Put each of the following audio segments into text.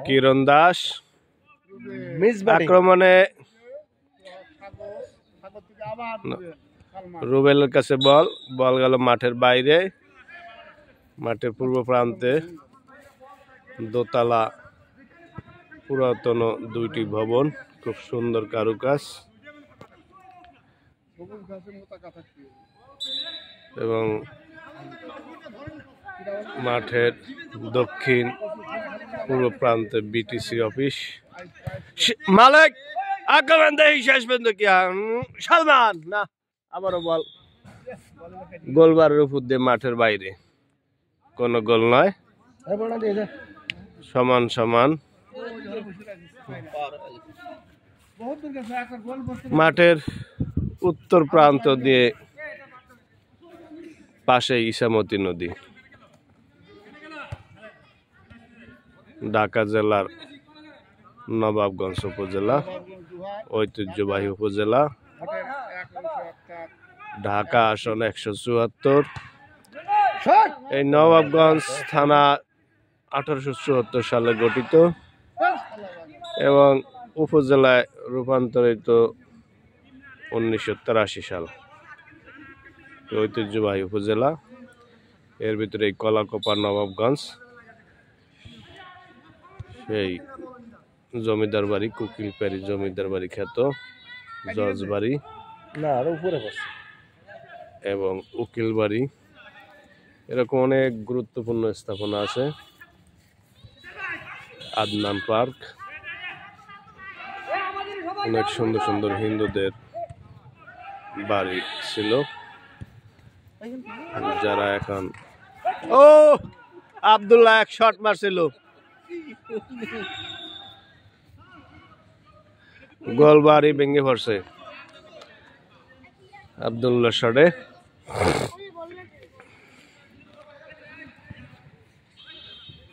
কিরণ দাস আক্রমণে রুবেলের কাছে বল গেল মাঠের বাইরে। মাঠের পূর্ব প্রান্তে দোতলা পুরাতন দুইটি ভবন, খুব সুন্দর কারুকাজ এবং মাঠের দক্ষিণ পূর্ব প্রান্তে বিটিসি অফিস। মালিক আক্রমণ দেখি শেষ পর্যন্ত কি সালমান না আবারও বল গোলবারের উপর দিয়ে মাঠের বাইরে, কোনো গোল নয়, সমান সমান। মাঠের উত্তর প্রান্ত দিয়ে পাশে ইসামতি নদী। ঢাকা জেলার নবাবগঞ্জ উপজেলা, ঐতিহ্যবাহী উপজেলা। ঢাকা আসন 174। এই নবাবগঞ্জ থানা 1874 সালে গঠিত এবং উপজেলায় রূপান্তরিত 1983 সাল। ঐতিহ্যবাহী উপজেলা, এর ভিতরে এই কলাকোপা নবাবগঞ্জ, সেই জমিদার বাড়ি কুকিলপাড়ি জমিদার বাড়ি খ্যাত জজ বাড়ি এবং উকিল বাড়ি, এরকম অনেক গুরুত্বপূর্ণ স্থাপনা আছে। আদনান পার্ক, অনেক সুন্দর সুন্দর হিন্দুদের বাড়ি ছিল যারা এখন আব্দুল্লাহ এক শট মারছিল, গোল বাড়ি ভেঙে পড়ছে আব্দুল্লাহ শটে।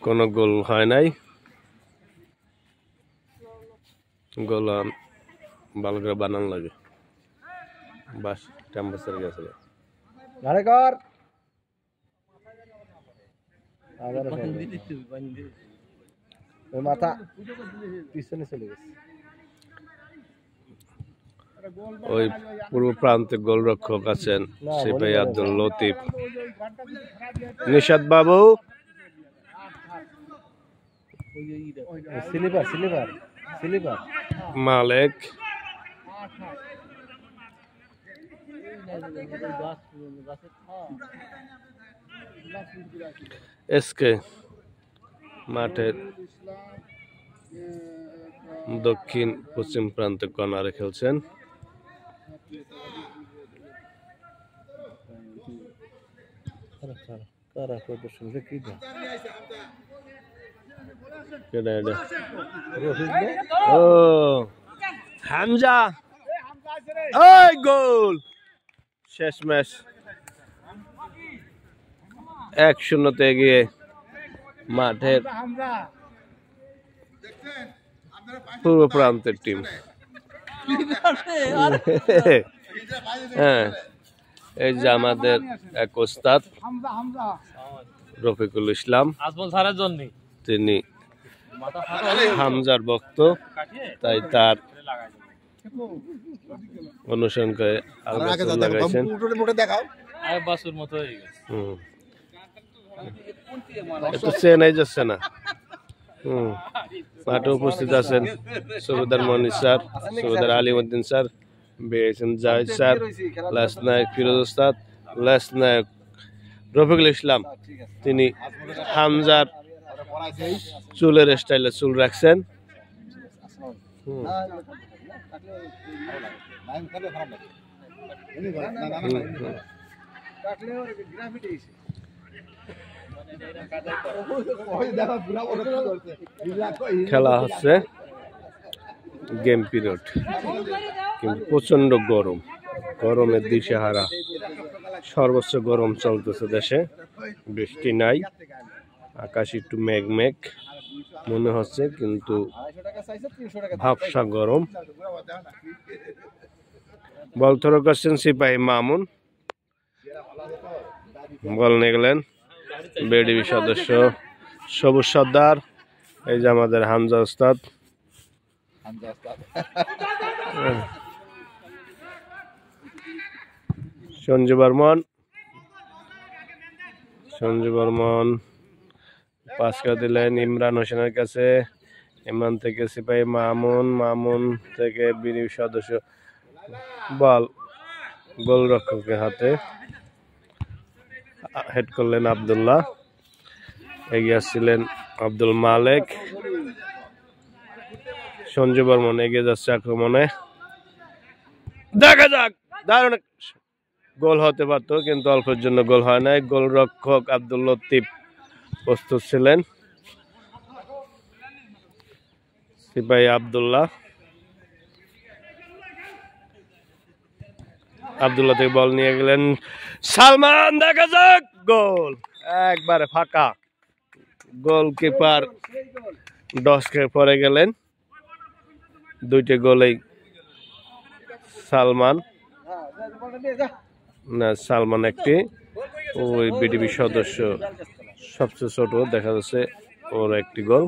কোনো গোল হয় নাই, গোল ভালো করে বানান লাগে। বাস টেম্পারেচার গেছিল মাথা পিছনে চলে গেছে। ওই পূর্ব প্রান্তে গোলরক্ষক আছেন সিপাহী আব্দুল লতিফ। নিশাদ বাবু মালিক এসকে মাঠের দক্ষিণ পশ্চিম প্রান্তে কর্নারে খেলছেন। হামজা গোল, শেষ ম্যাচ 1-0 এগিয়ে মাঠের পূর্ব প্রান্তের টিম। হ্যাঁ, এই যে আমাদের এক ওস্তাদ রফিকুল ইসলাম, তিনি হামজার ভক্ত, তাই তার অনুসরণ করে লাগাইছেন। একটু চেনাই যাচ্ছে না। মাঠে উপস্থিত আছেন subedar Monir sir, subedar Alimuddin sir, BSM Zahid sir, left naik Firoz ওস্তাদ, লেফট নায়ক রফিকুল ইসলাম। তিনি হামজার চুলের স্টাইলে চুল রাখছেন। খেলা হচ্ছে গেম পিরিয়ড, কিন্তু প্রচন্ড গরম, গরমের দিশেহারা, সর্বোচ্চ গরম চলতেছে দেশে। বৃষ্টি নাই, আকাশ একটু মেঘ মেঘ মনে হচ্ছে, কিন্তু ভাবসা গরম। বল থ্রো করছেন সিপাহী মামুন, বল নিয়ে গেলেন বিডিবি সদস্য সবুজ সর্দার, এই যে আমাদের হামজা ওস্তাদ, সঞ্জু বর্মন পাস করে দিলেন ইমরান হোসেনের কাছে। ইমরান থেকে সিপাহী মামুন থেকে বিডিবি সদস্য, বল গোলরক্ষকের হাতে, হেড করলেন আব্দুল্লাহ। এগিয়ে আসছিলেন আব্দুল মালেক। সঞ্জু বর্মন এগিয়ে যাচ্ছে আক্রমণে, দেখা যাক, দারুণ গোল হতে পারত কিন্তু অল্পের জন্য গোল হয় নাই। গোলরক্ষক আব্দুল লতিফ প্রস্তুত ছিলেন। সিপাহী আব্দুল্লাহ থেকে বল নিয়ে গেলেন সালমান, দেখা যাক, গোল একবারে ফাঁকা। গোলকিপার ডসকে পরে গেলেন। দুইটি গোলেই সালমান একটি, ওই বিডিবি সদস্য সবচেয়ে ছোট, দেখা যাচ্ছে ওর একটি গোল।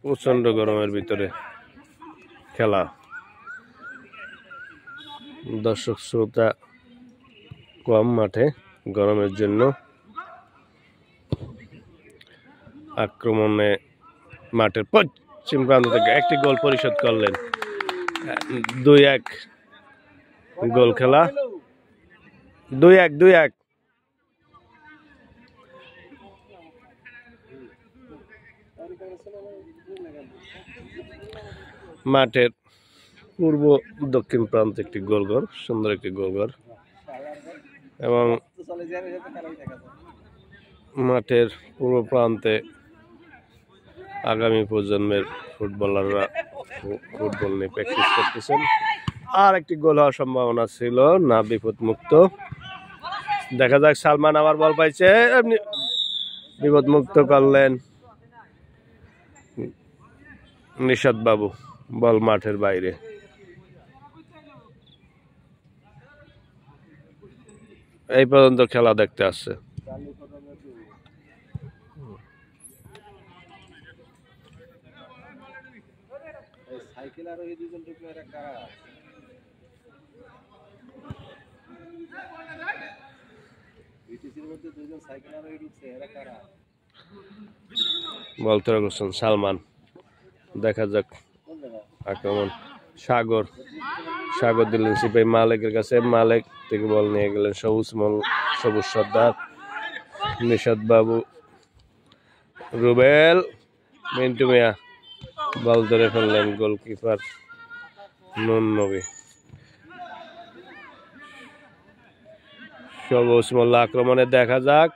প্রচন্ড গরমের ভিতরে খেলা, দর্শক শ্রোতা কম মাঠে, গরমের জন্য। আক্রমণে মাঠের পশ্চিম প্রান্ত থেকে একটি গোল পরিশোধ করলেন। 2-1 গোল খেলা, 2-1। মাঠের পূর্ব দক্ষিণ প্রান্তে একটি গোলঘর, সুন্দর একটি গোলঘর, এবং মাঠের পূর্ব প্রান্তে আগামী প্রজন্মের ফুটবলাররা ফুটবল নিয়ে প্র্যাকটিস করতেছেন। আর একটি গোল হওয়ার সম্ভাবনা ছিল না, বিপদ মুক্ত। দেখা যাক, সালমান আবার বল পাইছে, বিপদ মুক্ত করলেন নিশাদ বাবু, বল মাঠের বাইরে। এই পর্যন্ত খেলা দেখতে আসছে। বলতে করছেন সালমান, দেখা যাক আক্রমণ। সাগর দিলেন সিপাহী মালেকের কাছে, মালেক থেকে বল নিয়ে গেলেন সবুজ সর্দার, নিশাদ বাবু, রুবেল, মিন্টু মিয়া, বল ধরে ফেললেন গোলকিপার নুন নবী। সবুজ মোল্লা আক্রমণে, দেখা যাক,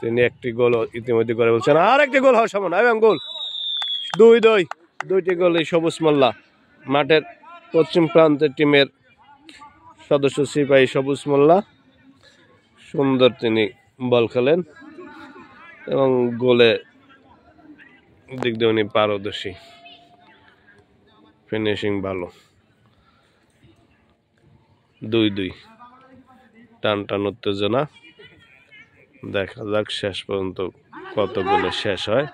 তিনি একটি গোল ইতিমধ্যে করে বলছেন, আর একটি গোল হওয়ার সম্ভাবনা, এবং গোল 2-2 গোল এই সবুজ মোল্লা। মাঠের পশ্চিম প্রান্তের টিমের সদস্য সিপাহী সবুজ মোল্লা, সুন্দর তিনি বল খেলেন এবং গোলে দিক দিয়ে উনি পারদর্শী, ফিনিশিং ভালো। 2-2 টান উত্তেজনা, দেখা যাক শেষ পর্যন্ত কত গোলে শেষ হয়।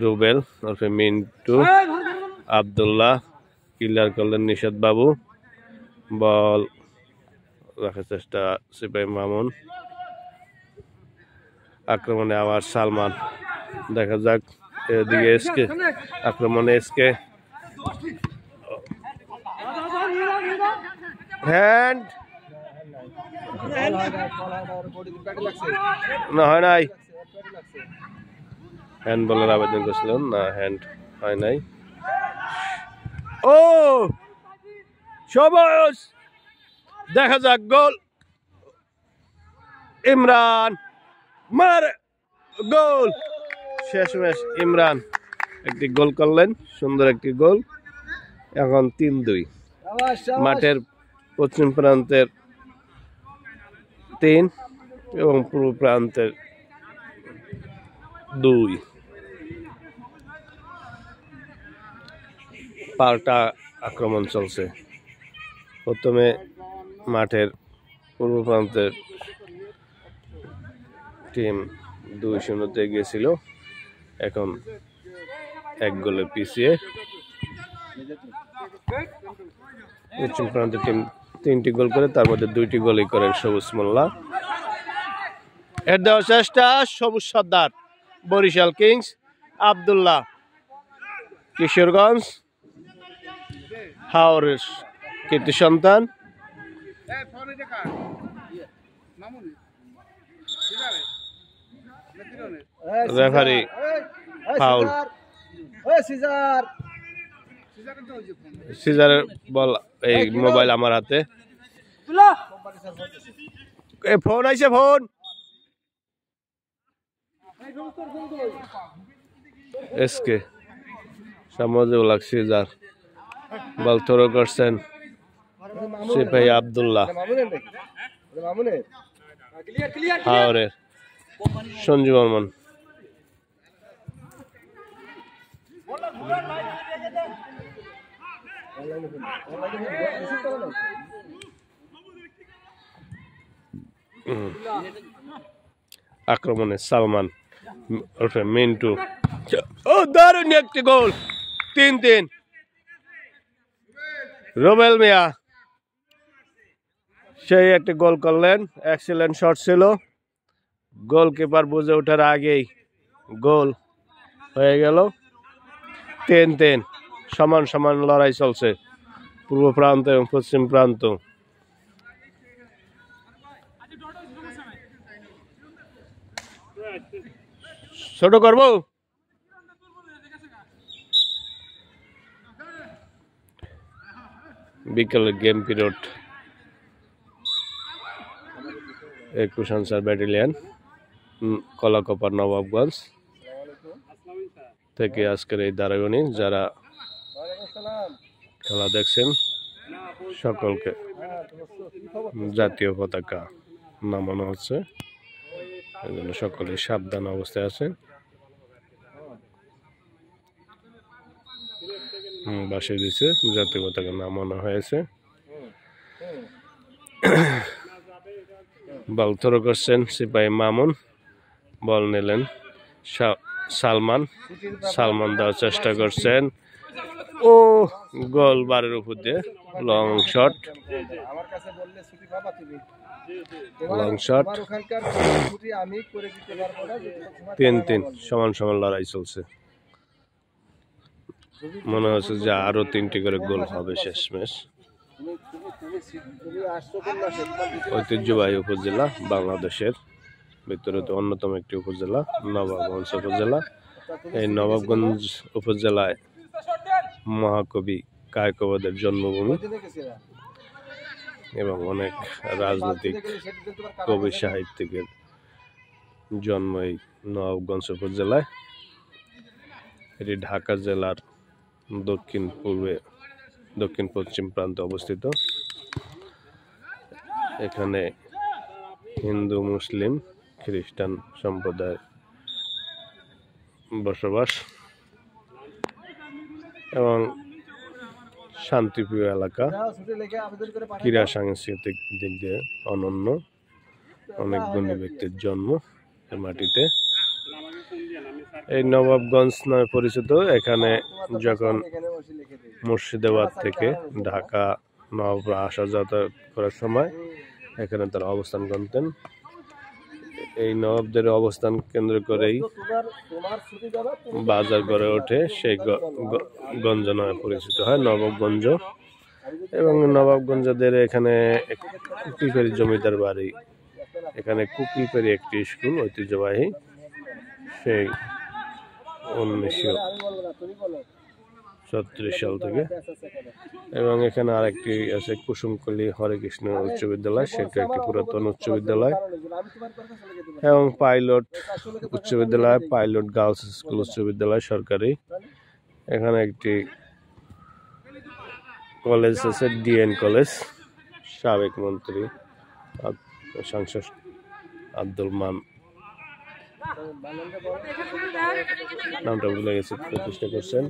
রুবেল ওরফে মিন্টু, আব্দুল্লাহ ক্লিয়ার করলেন নিশাদ বাবু, বল রাখার চেষ্টা সিপাহী মামুন। আক্রমণে আবার সালমান, দেখা যাক, এদিকে এসকে আক্রমণে, এসকে হ্যান্ড না, হয় নাই, হ্যান্ড বলের আবেদন করছিলেন না, হ্যান্ড হয় নাই। ও সবুজ, দেখা যাক, গোল ইমরান, মার গোল, শেষমেশ ইমরান একটি গোল করলেন, সুন্দর একটি গোল। এখন 3-2, মাঠের পশ্চিম প্রান্তের 3 এবং পূর্ব প্রান্তের 2। পাল্টা আক্রমণ চলছে। প্রথমে মাঠের পূর্ব প্রান্তের টিম 2-0 গিয়েছিল, এখন 1 গোলে পিছিয়ে। পশ্চিম প্রান্তের টিম 3টি গোল করে, তার মধ্যে 2টি গোলই করেন সবুজ মোল্লা। এর দেওয়ার চেষ্টা সবুজ সর্দার, বরিশাল কিংস, আব্দুল্লাহ, কিশোরগঞ্জ হাওরের কীর্তি সন্তান। Referee foul. সিজারের বল, এই মোবাইল আমার হাতে। ফোন আইছে, ফোন। এসকে সামজুল হক সিজার বল থ্রো করছেন সিপাহী আব্দুল্লাহ। হাওরের সঞ্জু বর্মন। আক্রমণে সালমান ওরফে মিন্টু। ও দারুণ একটি গোল, 3-3। রুবেল মিয়া সেই একটি গোল করলেন, এক্সিলেন্ট শট ছিল, গোলকিপার বুঝে ওঠার আগেই গোল হয়ে গেল। 3-3, সমান সমান লড়াই চলছে পূর্ব প্রান্ত এবং পশ্চিম প্রান্ত। ছোট করবো, বিকেলের গেম পিরিয়ড। 21 আনসার ব্যাটালিয়ন কলাকপার নবাবগঞ্জ থেকে আজকের এই ধারাবাহিক যারা খেলা দেখছেন সকলকে জাতীয় পতাকা নামানো হচ্ছে, এই জন্য সকলে সাবধান অবস্থায় আছে। বাসে দিচ্ছে, জাতীয় পতাকা নামানো হয়েছে। বল থ্রো করছেন সিপাহী মামুন, বল নিলেন সালমান। সালমান দেওয়ার চেষ্টা করছেন, ও গোল বারের উপর দিয়ে লং শট, লং শট। 3-3, সমান সমান লড়াই চলছে। মনে হচ্ছে যে আরো 3টি করে গোল হবে শেষমেশ। ঐতিহ্যবাহী উপজেলা বাংলাদেশের ভিতরে তো অন্যতম একটি উপজেলা নবাবগঞ্জ উপজেলা। এই নবাবগঞ্জ উপজেলায় মহাকবি কায়কোবাদের জন্মভূমি এবং অনেক রাজনৈতিক কবি সাহিত্যিকের জন্ম এই নবাবগঞ্জ উপজেলায়। এটি ঢাকা জেলার দক্ষিণ পশ্চিম প্রান্তে অবস্থিত। এখানে হিন্দু, মুসলিম, খ্রিস্টান সম্প্রদায়ের বসবাস এবং শান্তিপ্রিয় এলাকা, ক্রীড়া সাংস্কৃতিক দিক দিয়ে অনন্য, অনেক গুণী ব্যক্তির জন্ম এই মাটিতে। এই নবাবগঞ্জ নামে পরিচিত। এখানে যখন মুর্শিদাবাদ থেকে ঢাকা নবাবরা আসা যাতায়াত করার সময় এখানে তারা অবস্থান করতেন। এই নবাবদের অবস্থান কেন্দ্র করেই বাজার গড়ে ওঠে, সেই গঞ্জ নামে পরিচিত হয় নবাবগঞ্জ। এবং নবাবগঞ্জদের এখানে কুকিপাড়ি জমিদার বাড়ি, এখানে কুকিপাড়ি একটি স্কুল ঐতিহ্যবাহী, সেই 1936 সাল থেকে। এবং এখানে আরেকটি আছে কুসুমকলি হরেকৃষ্ণ উচ্চ বিদ্যালয়, সেটা একটি পুরাতন উচ্চ বিদ্যালয়। এবং পাইলট উচ্চ বিদ্যালয়, পাইলট গার্লস স্কুল উচ্চ বিদ্যালয় সরকারি। এখানে একটি কলেজ আছে, ডিএন কলেজ। সাবেক মন্ত্রী সাংসদ আব্দুল মান নামটা ভুলে গেছি, প্রতিষ্ঠা করছেন।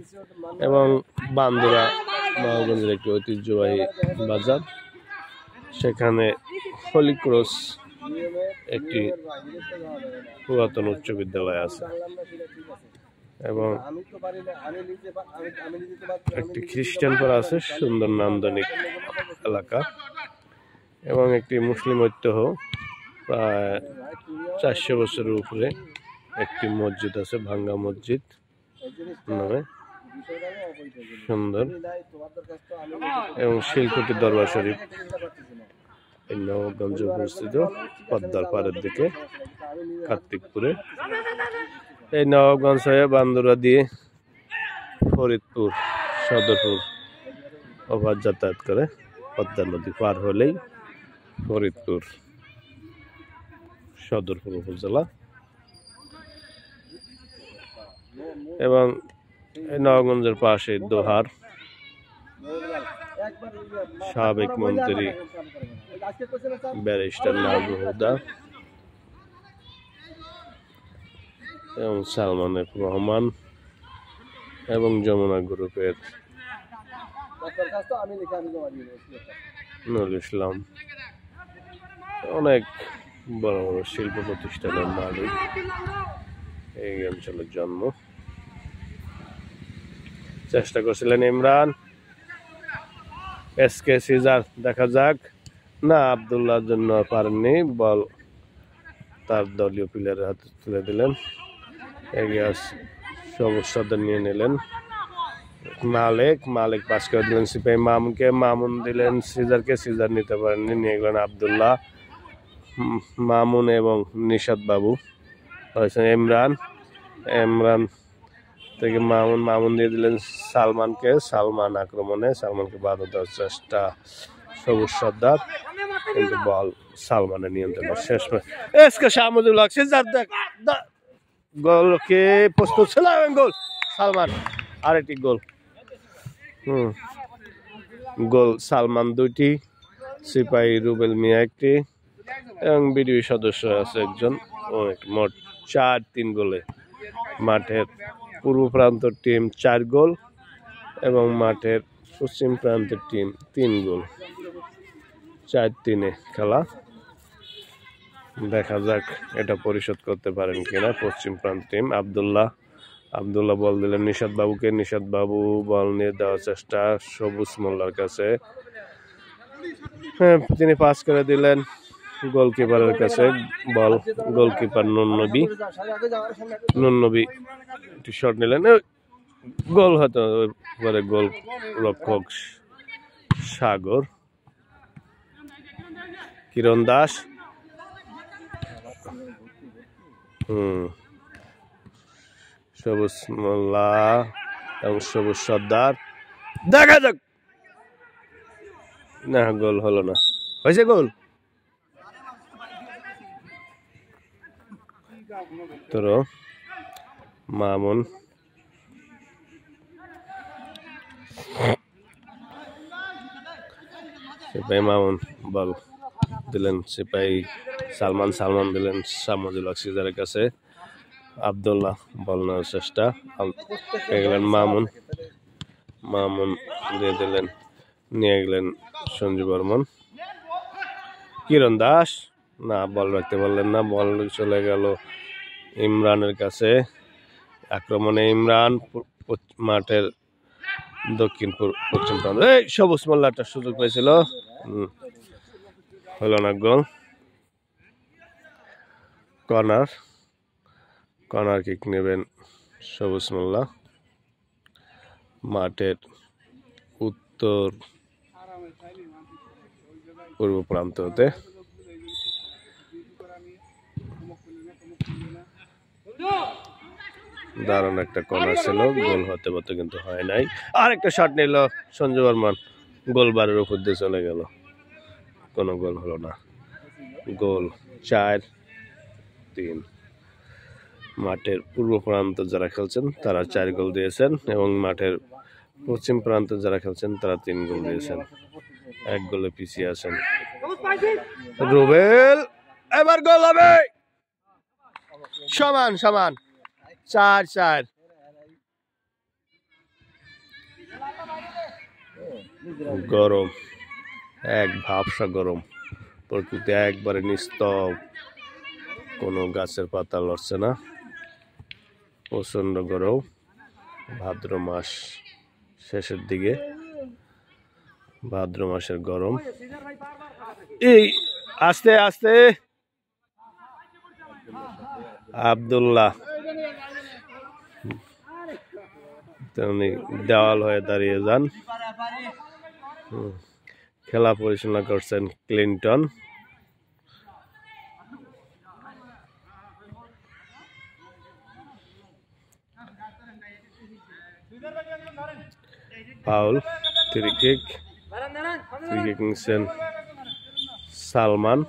এবং বান্দুরা নওগঞ্জের একটি ঐতিহ্যবাহী বাজার, সেখানে হলি ক্রস একটি পুরাতন উচ্চ বিদ্যালয় আছে এবং একটি খ্রিস্টান পাড়া আছে, সুন্দর নান্দনিক এলাকা, এবং একটি মুসলিম ঐতিহ্য প্রায় 400 বছরের উপরে একটি মসজিদ আছে, ভাঙ্গা মসজিদ নামে, সুন্দর। এবং শিলকুটি দরবার শরীফ এই নওগঞ্জে অবস্থিত, পদ্মার পাড়ের দিকে কার্তিকপুরে। এই নওগঞ্জ হয়ে বান্দুরা দিয়ে ফরিদপুর সদরপুর ওভার যাতায়াত করে। পদ্মা নদী পার হলেই ফরিদপুর সদরপুর উপজেলা। এবং এই নওগঞ্জের পাশে দোহার, সাবেক মন্ত্রী ব্যারিস্টার নাজমুল হুদা এবং সালমান এফ রহমান এবং যমুনা গ্রুপের নুরুল ইসলাম, অনেক বড় বড় শিল্প প্রতিষ্ঠানের মালিক এই অঞ্চলের জন্ম। চেষ্টা করছিলেন ইমরান, এসকে সিজার, দেখা যাক, না আব্দুল্লাহর জন্য পারেননি, বল তার দলীয় প্লেয়ারের হাতে তুলে দিলেন। এগিয়ে সবুজ সদর নিয়ে নিলেন মালিক পাস করে দিলেন সিপাহী মামুনকে, মামুন দিলেন সিজারকে, সিজার নিতে পারেননি, নিয়ে গেলেন আব্দুল্লাহ, মামুন এবং নিশাদ বাবু হয়েছেন ইমরান থেকে মামুন দিয়ে দিলেন সালমানকে, সালমান আক্রমণে, সালমানকে বাধা দেওয়ার চেষ্টা সবুজ সর্দার, কিন্তু বল সালমানের নিয়ন্ত্রণে। শেষ গোলকে প্রস্তুত ছিল এবং গোল সালমান, আরেকটি গোল। গোল সালমান 2টি, সিপাহী রুবেল মিয়া 1টি এবং বিডিবি সদস্য আছে একজন, মোট 4-3 গোলে মাঠের পূর্ব প্রান্তের টিম 4 গোল এবং মাঠের পশ্চিম প্রান্তের টিম 3 গোল। 4-3 খেলা। দেখা যাক এটা পরিশোধ করতে পারেন কিনা পশ্চিম প্রান্ত টিম। আব্দুল্লাহ বল দিলেন নিশাদ বাবুকে, নিশাদ বাবু বল নিয়ে দেওয়ার চেষ্টা সবুজ মোল্লার কাছে, তিনি পাস করে দিলেন গোলকিপারের কাছে, বল গোলকিপার নুননবী একটি শট নিলেন, গোল হয়তো পরে গোল রক্ষক সাগর। কিরণ দাস, সবুজ মোল্লা এবং সবুজ সর্দার, দেখা যাক, না গোল হলো না, হয়েছে গোল তোর মামুন, সিপাহী মামুন বল দিলেন সিপাহী সালমান দিলেন সামুদুল হক সিজারের কাছে, আব্দুল্লাহ বল নেওয়ার চেষ্টা, গেলেন মামুন দিয়ে দিলেন, নিয়ে গেলেন সঞ্জু বর্মন। কিরণ দাস, না বল রাখতে পারলেন না, বল চলে গেল ইমরানের কাছে, আক্রমণে ইমরান মাঠের দক্ষিণ পশ্চিম প্রান্ত, সবুজ মোল্লা একটা সুযোগ পেয়েছিল, হলো না গোল। কর্নার কিক নেবেন সবুজ মোল্লা মাঠের উত্তর পূর্ব প্রান্ত হতে। দারুণ একটা কর্নার ছিল, গোল হতে হতে কিন্তু হয় নাই। আর একটা শট নিল সঞ্জু বর্মন, গোলবারের উপর দিয়ে চলে গেল, কোনো গোল হলো না। গোল 4-3। মাঠের পূর্ব প্রান্তে যারা খেলছেন তারা 4 গোল দিয়েছেন এবং মাঠের পশ্চিম প্রান্তে যারা খেলছেন তারা 3 গোল দিয়েছেন, 1 গোলে পিছিয়ে আছেন। রুবেল, এবার গোল হবে, সমান সমান 4-4 গরম এক ভাবসা গরম প্রকৃতি একবারে নিস্তব কোনো গাছের পাতা লড়ছে না প্রচন্ড গরম ভাদ্র মাস শেষের দিকে ভাদ্র মাসের গরম এই আস্তে আস্তে আব্দুল্লাহ তিনি দেওয়াল হয়ে দাঁড়িয়ে যান খেলা পরিচালনা করছেন ক্লিন্টন ফাউল ফ্রি কিক নিচ্ছেন সালমান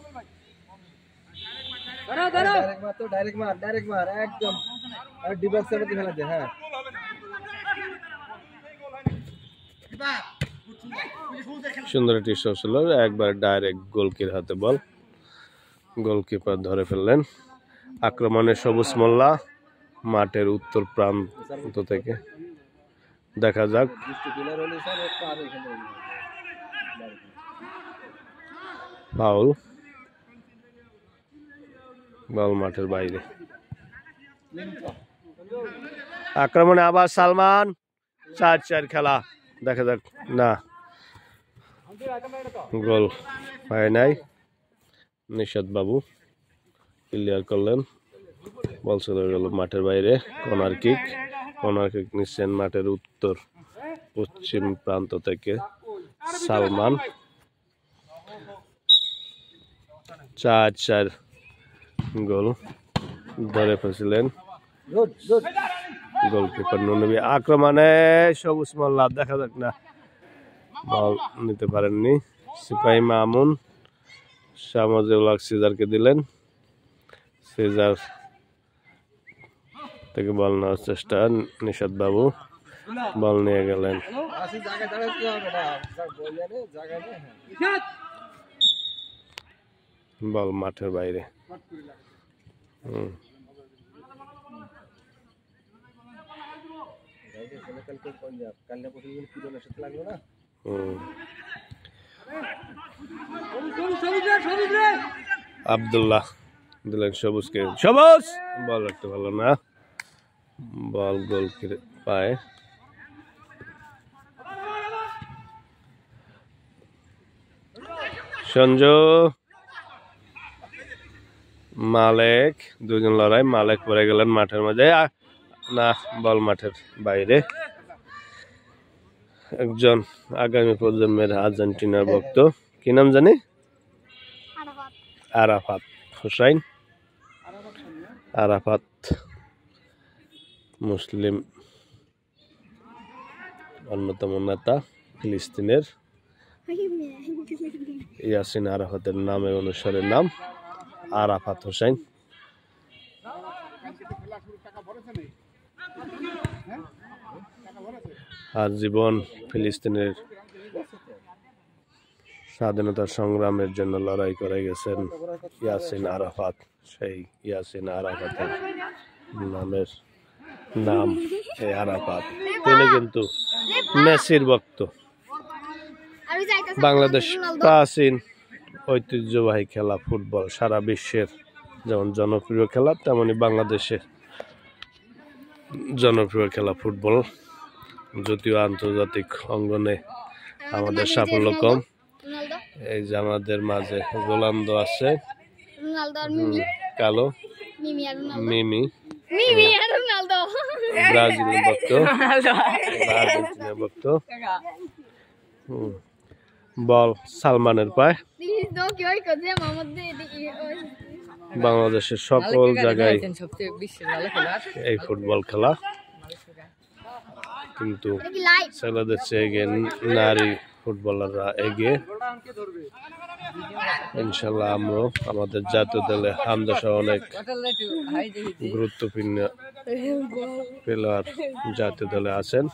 সুন্দর একটি শট ছিল একবার ডাইরেক্ট গোলকির হাতে বল গোলকিপার ধরে ফেললেন আক্রমণে সবুজ মোল্লা মাঠের উত্তর প্রান্ত থেকে দেখা যাক ফাউল বল মাঠের বাইরে আক্রমণে আবার সালমান 4-4 খেলা দেখা যাক না গোল হয় নাই নিশাদ বাবু ক্লিয়ার করলেন বল চলে গেল মাঠের বাইরে কর্নার কিক নিচ্ছেন মাঠের উত্তর পশ্চিম প্রান্ত থেকে সালমান 4-4 গোল ধরে ফেলছিলেন গোলকিপার নুনবী আক্রমণে সবুজ মোল্লা দেখা যাক না বল নিতে পারেননি সিপাহী মামুন শামজুল হক সিজারকে দিলেন সিজার থেকে বল নেওয়ার চেষ্টা নিশাদ বাবু বল নিয়ে গেলেন বল মাঠের বাইরে আব্দুল্লাহ দিলেন সবুজকে সবুজ বল রাখতে ভালো না বল গোল পায় সঞ্জু মালেক দুজন লড়াই মালেক পড়ে গেলেন মাঠের মধ্যে না বল মাঠের বাইরে একজন আগামী প্রজন্মের আর্জেন্টিনার ভক্ত কি নাম জানি আরাফাত হুসাইন আরাফাত মুসলিম অন্যতম নেতা ফিলিস্তিনের ইয়াসিন আরাফাতের নামে অনুসারে নাম আরাফাত হুসাইন আজীবন ফিলিস্তিনের স্বাধীনতা সংগ্রামের জন্য লড়াই করে গেছেন ইয়াসিন আরাফাত সেই ইয়াসিন আরাফাতের নাম এই আরাফাত তিনি কিন্তু মেসির ভক্ত বাংলাদেশ প্রাচীন ঐতিহ্যবাহী খেলা ফুটবল সারা বিশ্বের যেমন জনপ্রিয় খেলা তেমনি বাংলাদেশের জনপ্রিয় খেলা ফুটবল যদিও আন্তর্জাতিক অঙ্গনে আমাদের সাফল্য কম এই যে আমাদের মাঝে রোনালদো আছে কালো মিমি ব্রাজিলের ভক্ত বল সালমানের পায় বাংলাদেশের সকল জায়গায় এই ফুটবল খেলা কিন্তু ছেলেদের চেয়ে এগিয়ে নারী ফুটবলাররা এগিয়ে ইনশাল্লাহ আমরা আমাদের জাতীয় দলে হামজা সহ অনেক গুরুত্বপূর্ণ প্লেয়ার জাতীয় দলে আছেন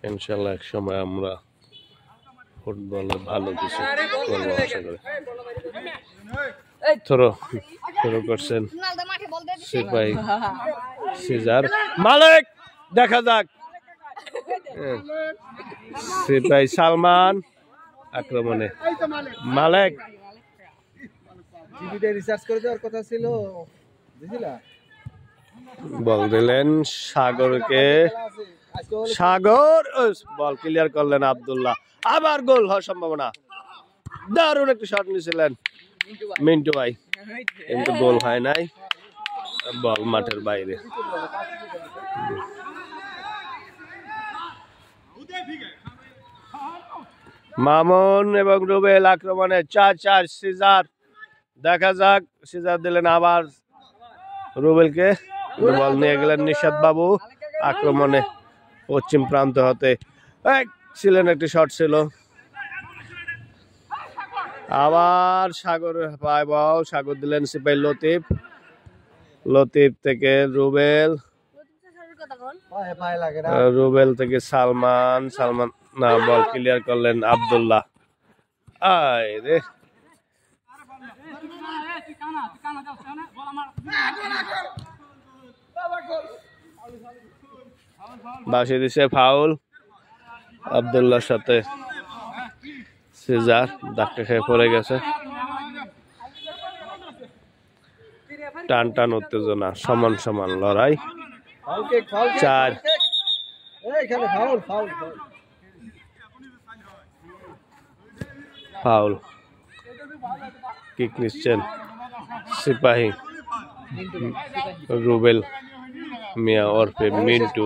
ইনশাল্লাহ এক সময় আমরা ফুটবলে ভালো কিছু করবো আশা করি। থ্রো শুরু করছেন সিপাহী সিজার মালিক, দেখা যাক। সিপাহী সালমান আক্রমণে, মালিক রিসার্চ করে দেওয়ার কথা ছিল, বুঝলা? বল দিলেন সাগরকে, সাগর বল ক্লিয়ার করলেন আব্দুল্লাহ, আবার গোল হওয়ার সম্ভাবনা। দারুণ একটি শট নিয়েছিলেন মিন্টু ভাই, কিন্তু গোল হয় নাই, বল মাঠের বাইরে। মামুন এবং রুবেল আক্রমণে 4-4 সিজার, দেখা যাক। সিজার দিলেন আবার রুবেলকে, বল নিয়ে গেলেন নিশাদ বাবু আক্রমণে পশ্চিম প্রান্ত হতে, ছিলেন একটি শট ছিল। আবার সাগর পায় বল, সাগর দিলেন সিপাহী লতিফ, লতিফ থেকে রুবেল, রুবেল থেকে সালমান, সালমান না, বল ক্লিয়ার করলেন আব্দুল্লাহ। আয় রে, বাসি দিছে ফাউল আব্দুল্লাহর সাথে সিজার, ডাক্তার খেয়ে পড়ে গেছে। টান টান উত্তেজনা, সমান সমান লড়াই। 4 ফাউল, কিক নিচ্ছেন সিপাহী রুবেল মিয়া ওরফে মিন্টু।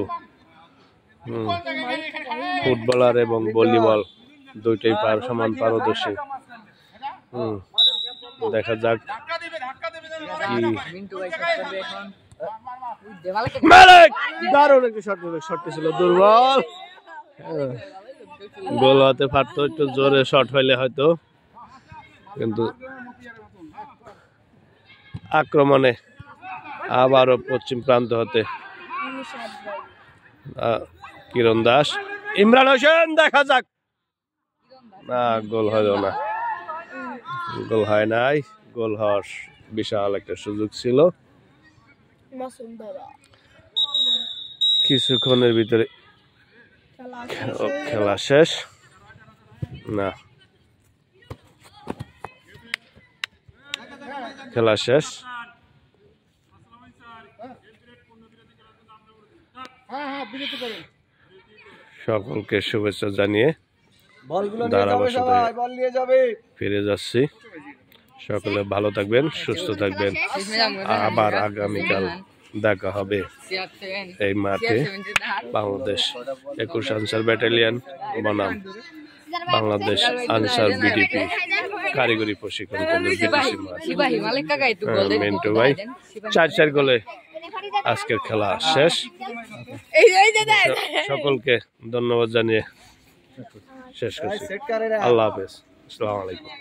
ফুটবলার এবং ভলিবল দুইটাই সমান পারদর্শী। দেখা যাক কি। দারুণ একটি শটটি ছিল দুর্বল, গোল হতে পারতো, একটু জোরে শট হইলে হয়তো, কিন্তু আক্রমণে আবারও পশ্চিম প্রান্ত হতে কিরণ দাস, ইমরান হোসেন, দেখা যাক। না, গোল হইল না, গোল হয় নাই। গোল হওয়ার বিশাল একটা সুযোগ ছিল, কিছুক্ষণের ভিতরে খেলা শেষ। না, খেলা শেষ। সকলকে শুভেচ্ছা জানিয়ে ধারাবাহিকতায় ফিরে যাচ্ছি। সকলে ভালো থাকবেন, সুস্থ থাকবেন। আবার আগামীকাল দেখা হবে এই মাঠে। বাংলাদেশ 21 আনসার ব্যাটালিয়ন বনাম বাংলাদেশ আনসার বিডিপি কারিগরি প্রশিক্ষণ কেন্দ্র মিন্টু ভাই 4-4 গোলে আজকের খেলা শেষ। সকলকে ধন্যবাদ জানিয়ে শেষ করছি। আল্লাহ হাফেজ, আসসালামু আলাইকুম।